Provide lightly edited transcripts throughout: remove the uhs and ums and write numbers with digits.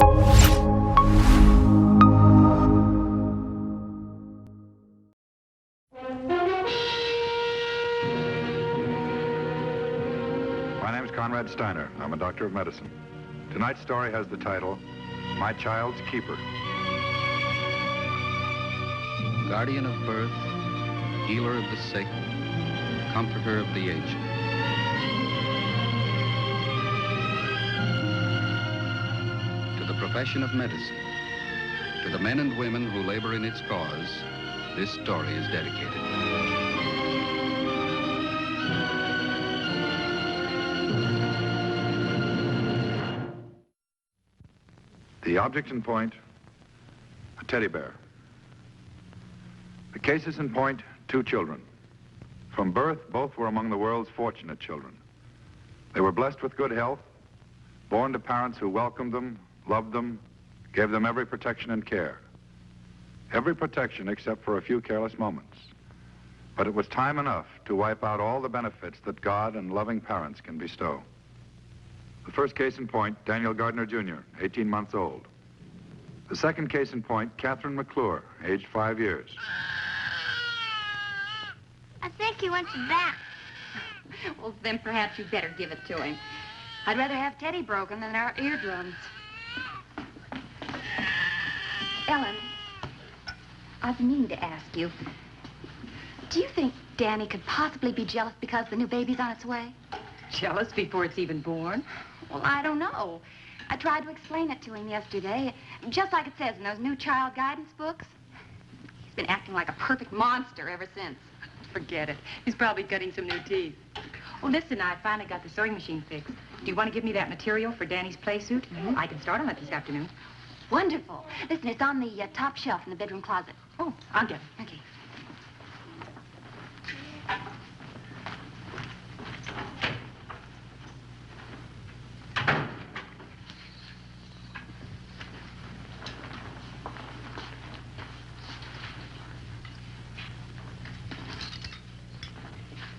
My name's Konrad Styner. I'm a doctor of medicine. Tonight's story has the title, My Child's Keeper. Guardian of birth, healer of the sick, comforter of the aged. To the profession of medicine, to the men and women who labor in its cause, this story is dedicated. The object in point, a teddy bear. The cases in point, 2 children. From birth, both were among the world's fortunate children. They were blessed with good health, born to parents who welcomed them, loved them, gave them every protection and care. Every protection except for a few careless moments. But it was time enough to wipe out all the benefits that God and loving parents can bestow. The first case in point, Daniel Gardner, Jr., 18 months old. The second case in point, Catherine McClure, aged 5 years. I think he wants it back. Well, then perhaps you'd better give it to him. I'd rather have Teddy broken than our eardrums. Ellen, I've been meaning to ask you, do you think Danny could possibly be jealous because the new baby's on its way? Jealous before it's even born? Well, I don't know. I tried to explain it to him yesterday, just like it says in those new child guidance books. He's been acting like a perfect monster ever since. Forget it. He's probably cutting some new teeth. Oh, listen, I finally got the sewing machine fixed. Do you want to give me that material for Danny's play suit? Mm-hmm. I can start on it this afternoon. Wonderful. Listen, it's on the top shelf in the bedroom closet. Oh, I'll get it. Okay.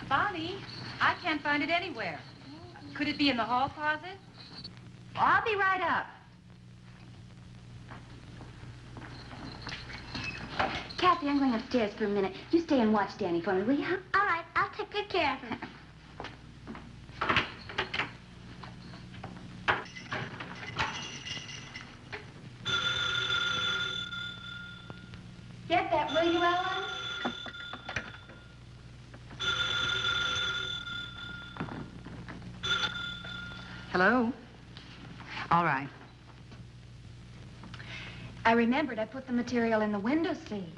Bonnie, I can't find it anywhere. Could it be in the hall closet? I'll be right up. Kathy, I'm going upstairs for a minute. You stay and watch Danny for me, will you, huh? All right, I'll take good care of him. Get that, will you, Ellen? Hello? All right. I remembered I put the material in the window seat.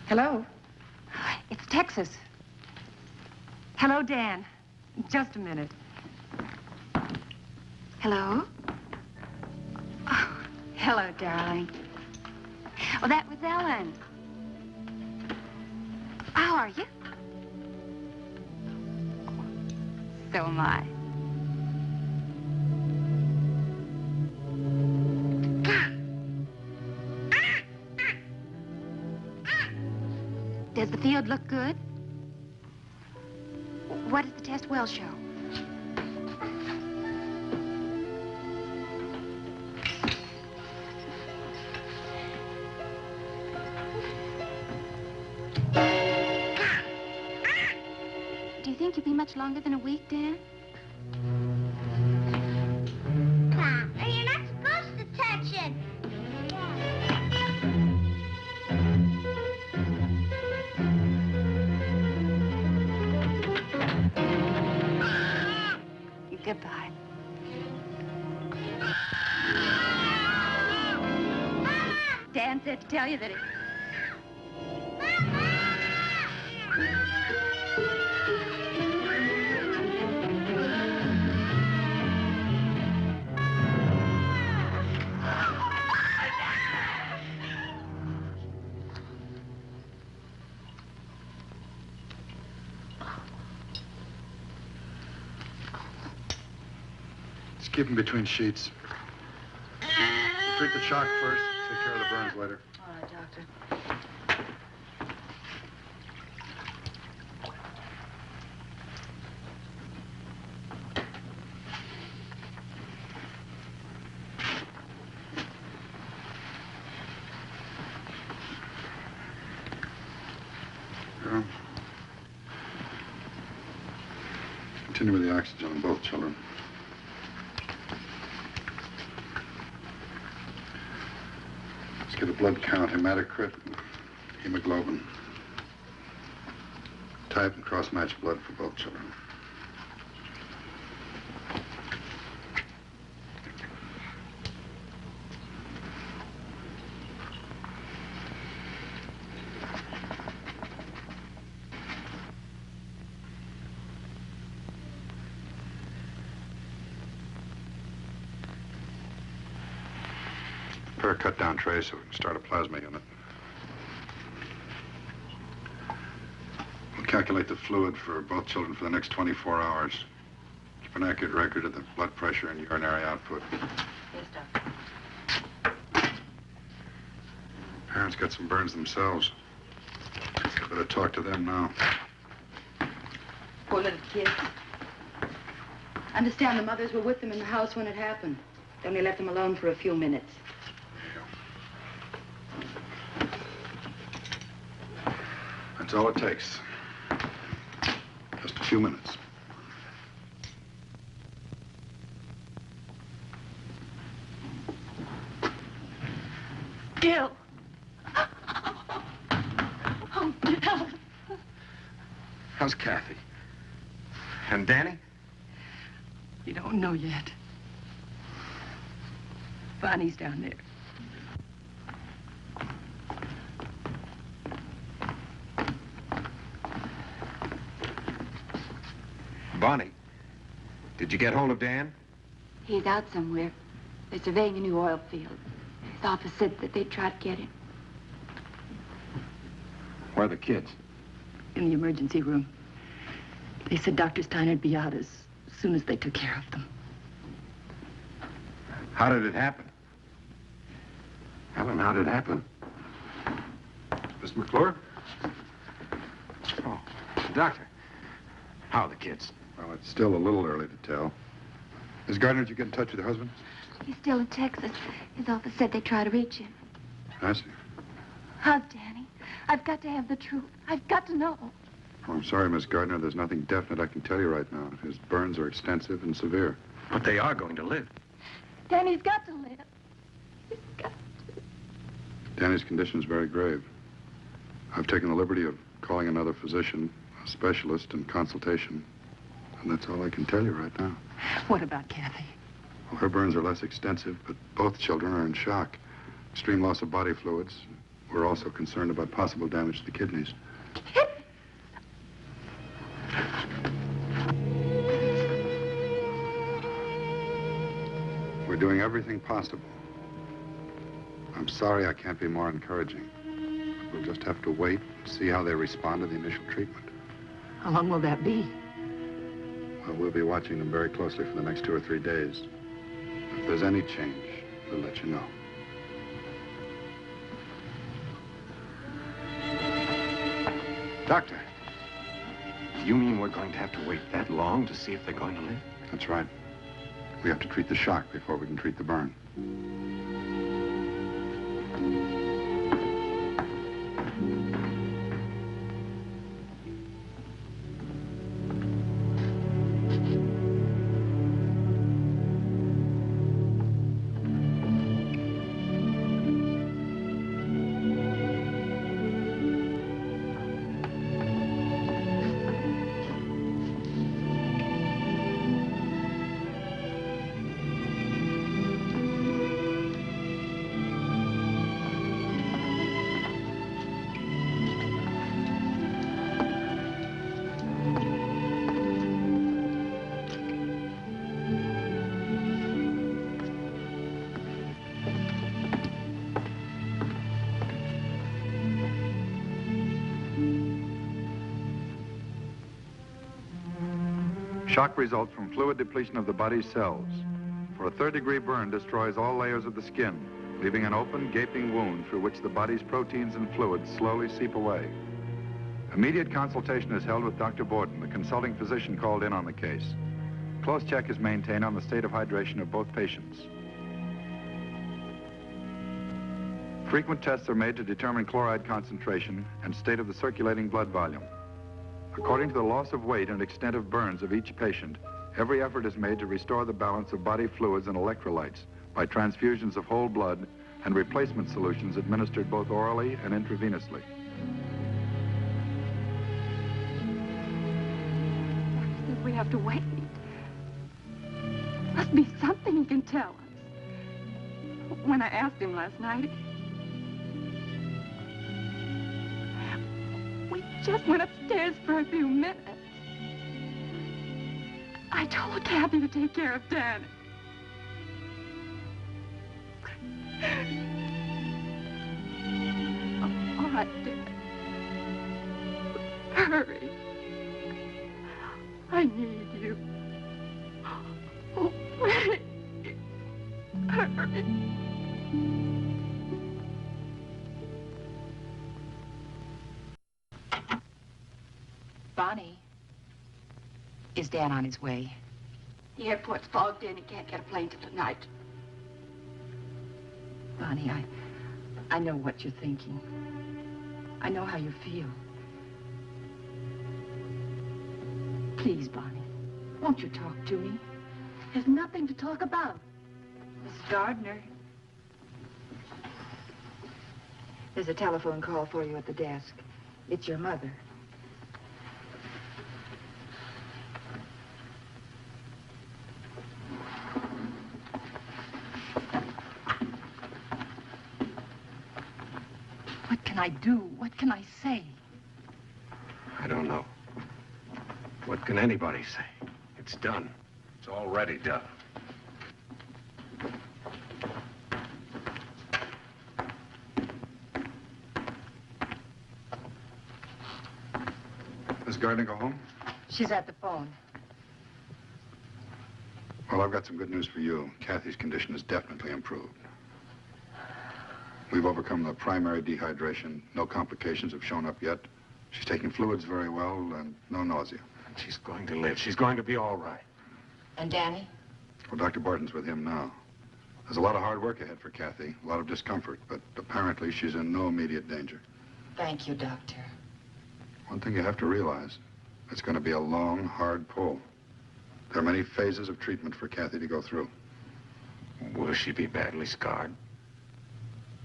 Hello? It's Texas. Hello, Dan. Just a minute. Hello? Oh, hello, darling. Well, that was Ellen. How are you? So am I. Does the field look good? What does the test well show? Do you think you'll be much longer than a week, Dan? You're not supposed to touch it. Goodbye. Dan said to tell you that he... Keep them between sheets. Treat the shock first, take care of the burns later. All right, Doctor. Continue with the oxygen on both children. Let's get a blood count, hematocrit, and hemoglobin. Type and cross-match blood for both children. Prepare a cut-down tray so we can start a plasma unit. We'll calculate the fluid for both children for the next 24 hours. Keep an accurate record of the blood pressure and urinary output. Yes, Doctor. Parents got some burns themselves. Better talk to them now. Poor little kids. I understand the mothers were with them in the house when it happened. They only left them alone for a few minutes. That's all it takes. Just a few minutes. Gil. Oh, Gil. How's Kathy? And Danny? You don't know yet. Bonnie's down there. Bonnie, did you get hold of Dan? He's out somewhere. They're surveying a new oil field. His office said that they'd try to get him. Where are the kids? In the emergency room. They said Dr. Steiner'd be out as soon as they took care of them. How did it happen? Helen, how did it happen? Miss McClure? Oh, Doctor, how are the kids? Well, it's still a little early to tell. Miss Gardner, did you get in touch with your husband? He's still in Texas. His office said they'd try to reach him. I see. How's Danny? I've got to have the truth. I've got to know. Oh, I'm sorry, Miss Gardner. There's nothing definite I can tell you right now. His burns are extensive and severe. But they are going to live. Danny's got to live. He's got Danny's condition is very grave. I've taken the liberty of calling another physician, a specialist in consultation. And that's all I can tell you right now. What about Kathy? Well, her burns are less extensive, but both children are in shock. Extreme loss of body fluids. We're also concerned about possible damage to the kidneys. We're doing everything possible. I'm sorry I can't be more encouraging. We'll just have to wait and see how they respond to the initial treatment. How long will that be? Well, we'll be watching them very closely for the next 2 or 3 days. If there's any change, we'll let you know. Doctor, you mean we're going to have to wait that long to see if they're going to live? That's right. We have to treat the shock before we can treat the burn. Shock results from fluid depletion of the body's cells. For a third-degree burn destroys all layers of the skin, leaving an open, gaping wound through which the body's proteins and fluids slowly seep away. Immediate consultation is held with Dr. Borden, the consulting physician called in on the case. Close check is maintained on the state of hydration of both patients. Frequent tests are made to determine chloride concentration and state of the circulating blood volume. According to the loss of weight and extent of burns of each patient, every effort is made to restore the balance of body fluids and electrolytes by transfusions of whole blood and replacement solutions administered both orally and intravenously. Doctor says we have to wait. Must be something he can tell us. When I asked him last night, we just went upstairs for a few minutes. I told Kathy to take care of Danny. All right, Dad. Hurry. I need you. Oh, please. Hurry. Bonnie, is Dan on his way? The airport's fogged in. He can't get a plane till tonight. Bonnie, I know what you're thinking. I know how you feel. Please, Bonnie, won't you talk to me? There's nothing to talk about. Miss Gardner. There's a telephone call for you at the desk. It's your mother. What can I do? What can I say? I don't know. What can anybody say? It's done. It's already done. Miss Gardner go home? She's at the phone. Well, I've got some good news for you. Kathy's condition is definitely improved. We've overcome the primary dehydration. No complications have shown up yet. She's taking fluids very well and no nausea. She's going to live. She's going to be all right. And Danny? Well, Dr. Barton's with him now. There's a lot of hard work ahead for Kathy, a lot of discomfort, but apparently she's in no immediate danger. Thank you, Doctor. One thing you have to realize, it's going to be a long, hard pull. There are many phases of treatment for Kathy to go through. Will she be badly scarred?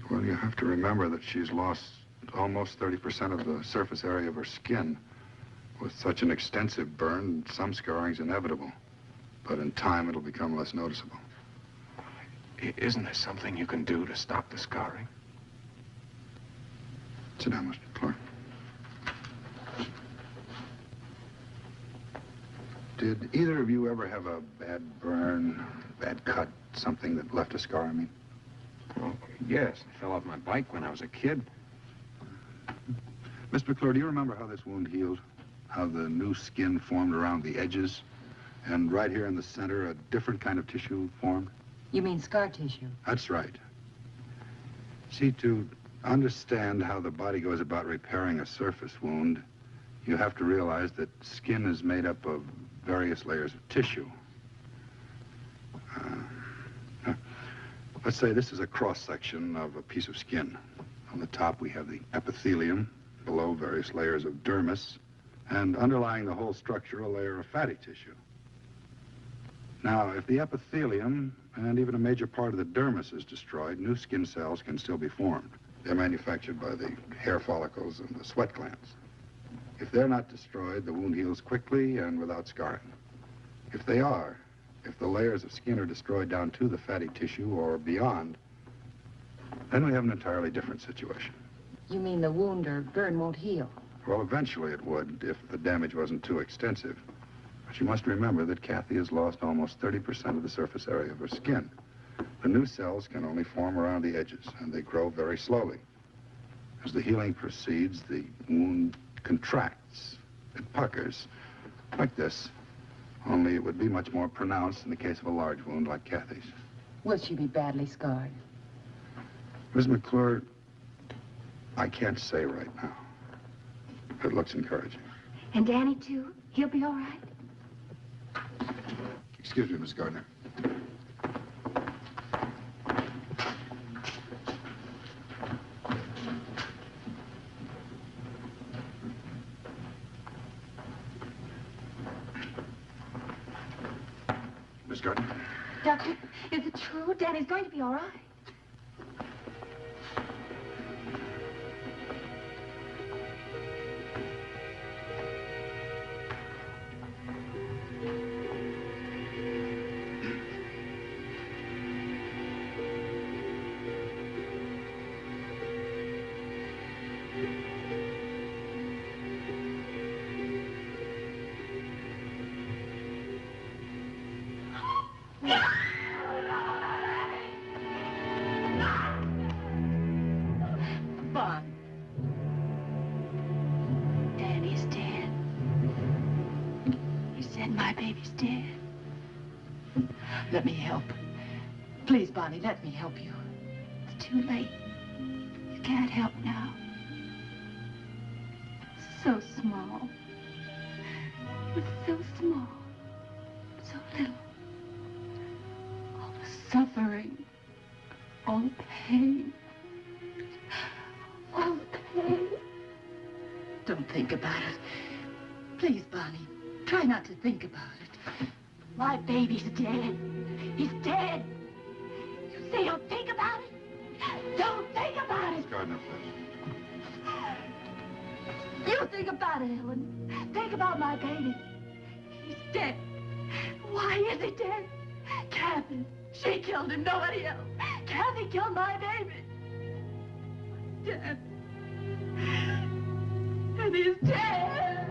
Well, you have to remember that she's lost almost 30% of the surface area of her skin. With such an extensive burn, some scarring's inevitable. But in time, it'll become less noticeable. Isn't there something you can do to stop the scarring? Sit down, Mr. Clark. Did either of you ever have a bad burn, bad cut, something that left a scar, I mean? Oh, yes. I fell off my bike when I was a kid. Miss McClure, do you remember how this wound healed? How the new skin formed around the edges? And right here in the center, a different kind of tissue formed? You mean scar tissue? That's right. See, to understand how the body goes about repairing a surface wound, you have to realize that skin is made up of various layers of tissue. Let's say this is a cross-section of a piece of skin. On the top, we have the epithelium, below various layers of dermis, and underlying the whole structure, a layer of fatty tissue. Now, if the epithelium and even a major part of the dermis is destroyed, new skin cells can still be formed. They're manufactured by the hair follicles and the sweat glands. If they're not destroyed, the wound heals quickly and without scarring. If they are, if the layers of skin are destroyed down to the fatty tissue or beyond, then we have an entirely different situation. You mean the wound or burn won't heal? Well, eventually it would if the damage wasn't too extensive. But you must remember that Kathy has lost almost 30% of the surface area of her skin. The new cells can only form around the edges, and they grow very slowly. As the healing proceeds, the wound contracts. It puckers, like this. Only it would be much more pronounced in the case of a large wound like Kathy's. Will she be badly scarred? Ms. McClure, I can't say right now. It looks encouraging. And Danny, too? He'll be all right? Excuse me, Miss Gardner. Gardner. Doctor, is it true? Danny's going to be all right. Danny's dead. You said my baby's dead. Let me help. Please, Bonnie, let me help you. It's too late. You can't help now. So small. It was so small. So little. All the suffering. All the pain. All the pain. Don't think about it. Please, Bonnie, try not to think about it. My baby's dead. He's dead. You say don't think about it? Don't think about it. Miss Gardner, please. You think about it, Ellen. Think about my baby. He's dead. Why is he dead? Kathy. She killed him, nobody else. Kathy killed my baby. Dead. And he's dead.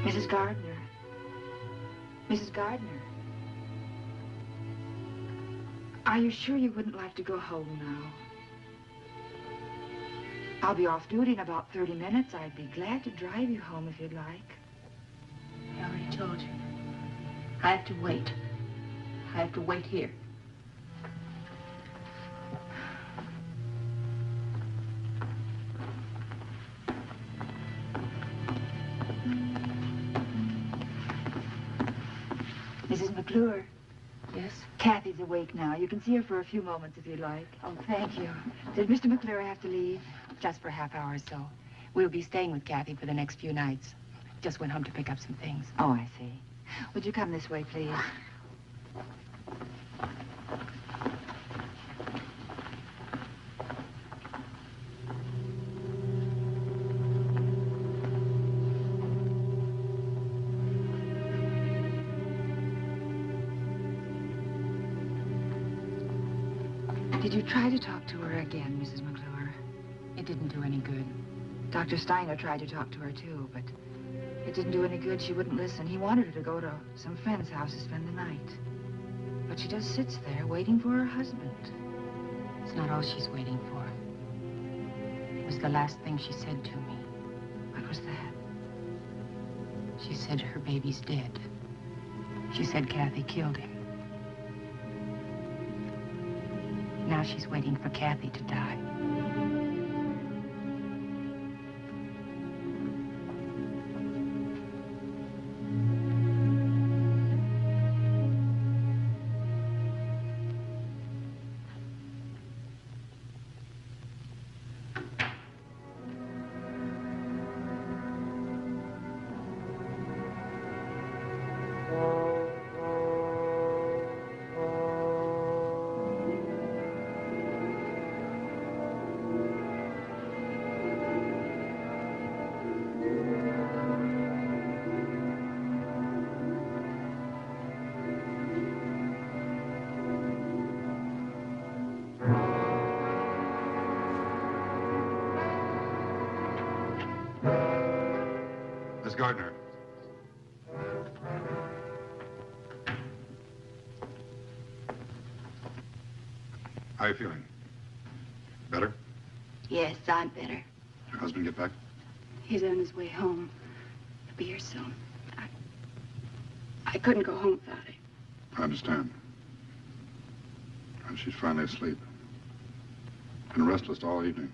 Mrs. Gardner. Mrs. Gardner. Are you sure you wouldn't like to go home now? I'll be off duty in about 30 minutes. I'd be glad to drive you home if you'd like. I already told you. I have to wait. I have to wait here. Mrs. McClure. Yes? Kathy's awake now. You can see her for a few moments if you'd like. Oh, thank you. Did Mr. McClure have to leave? Just for a half hour or so. We'll be staying with Kathy for the next few nights. Just went home to pick up some things. Oh, I see. Would you come this way, please? Did you try to talk to her again, Mrs. McClure? It didn't do any good. Dr. Styner tried to talk to her, too, but it didn't do any good. She wouldn't listen. He wanted her to go to some friend's house to spend the night. But she just sits there waiting for her husband. It's not all she's waiting for. It was the last thing she said to me. What was that? She said her baby's dead. She said Kathy killed him. Now she's waiting for Kathy to die. Miss Gardner. How are you feeling? Better? Yes, I'm better. Your husband get back? He's on his way home. He'll be here soon. I couldn't go home without him. I understand. And she's finally asleep. Been restless all evening.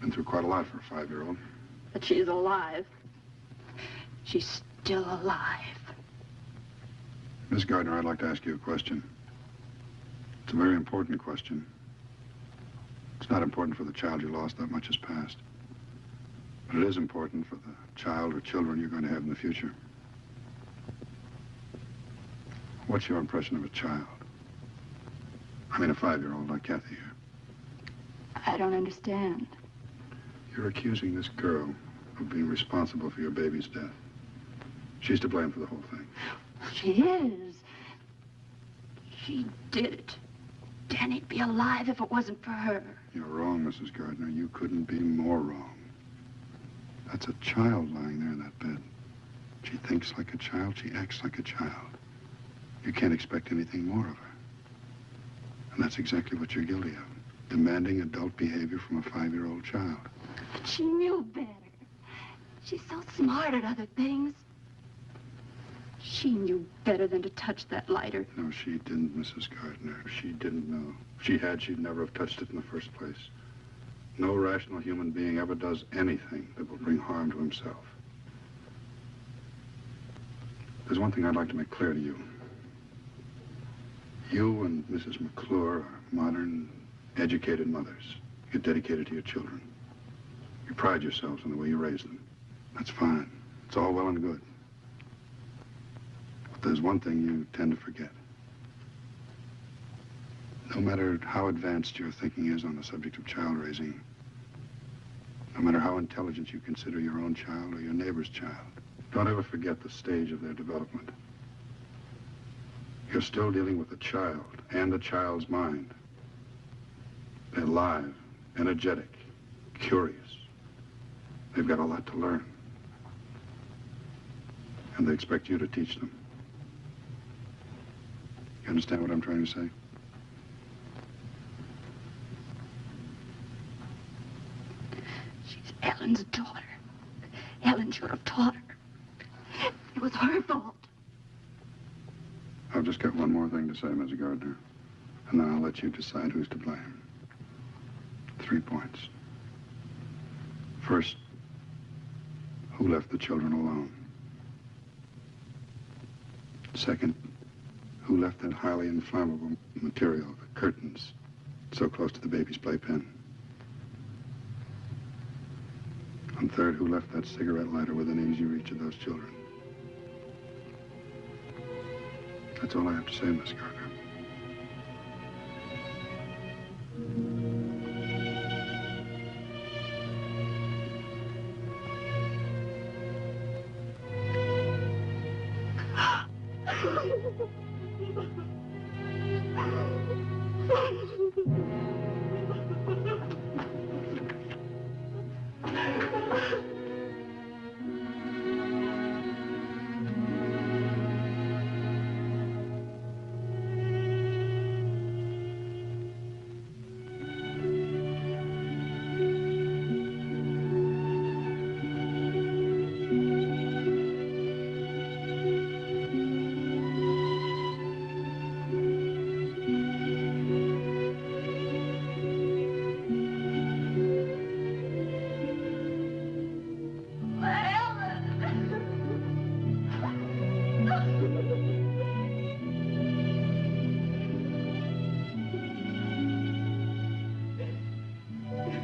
Been through quite a lot for a 5-year-old. But she's alive. She's still alive. Miss Gardner, I'd like to ask you a question. It's a very important question. It's not important for the child you lost, that much has passed. But it is important for the child or children you're going to have in the future. What's your impression of a child? I mean, a 5-year-old like Kathy here. I don't understand. You're accusing this girl of being responsible for your baby's death. She's to blame for the whole thing. She is. She did it. Danny'd be alive if it wasn't for her. You're wrong, Mrs. Gardner. You couldn't be more wrong. That's a child lying there in that bed. She thinks like a child. She acts like a child. You can't expect anything more of her. And that's exactly what you're guilty of. Demanding adult behavior from a 5-year-old child. But she knew better. She's so smart at other things. She knew better than to touch that lighter. No, she didn't, Mrs. Gardner. She didn't know. If she had, she'd never have touched it in the first place. No rational human being ever does anything that will bring harm to himself. There's one thing I'd like to make clear to you. You and Mrs. McClure are modern, educated mothers. You're dedicated to your children. You pride yourselves on the way you raise them. That's fine. It's all well and good. But there's one thing you tend to forget. No matter how advanced your thinking is on the subject of child raising, no matter how intelligent you consider your own child or your neighbor's child, don't ever forget the stage of their development. You're still dealing with a child and a child's mind. They're live, energetic, curious. They've got a lot to learn. And they expect you to teach them. You understand what I'm trying to say? She's Ellen's daughter. Ellen should have taught her. It was her fault. I've just got one more thing to say, Miss Gardner. And then I'll let you decide who's to blame. 3 points. First, who left the children alone? Second, who left that highly inflammable material, the curtains, so close to the baby's playpen? And third, who left that cigarette lighter within easy reach of those children? That's all I have to say, Miss Gardner.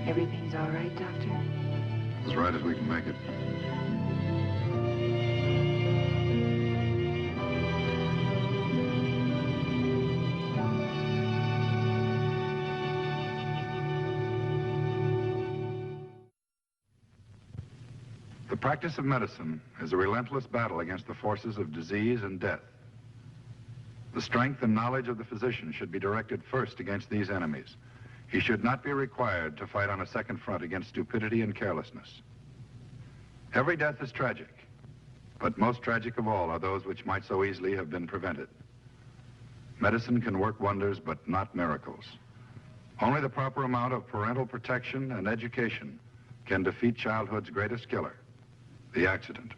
Everything's all right, Doctor? As right as we can make it. The practice of medicine is a relentless battle against the forces of disease and death. The strength and knowledge of the physician should be directed first against these enemies. He should not be required to fight on a second front against stupidity and carelessness. Every death is tragic, but most tragic of all are those which might so easily have been prevented. Medicine can work wonders, but not miracles. Only the proper amount of parental protection and education can defeat childhood's greatest killer, the accident.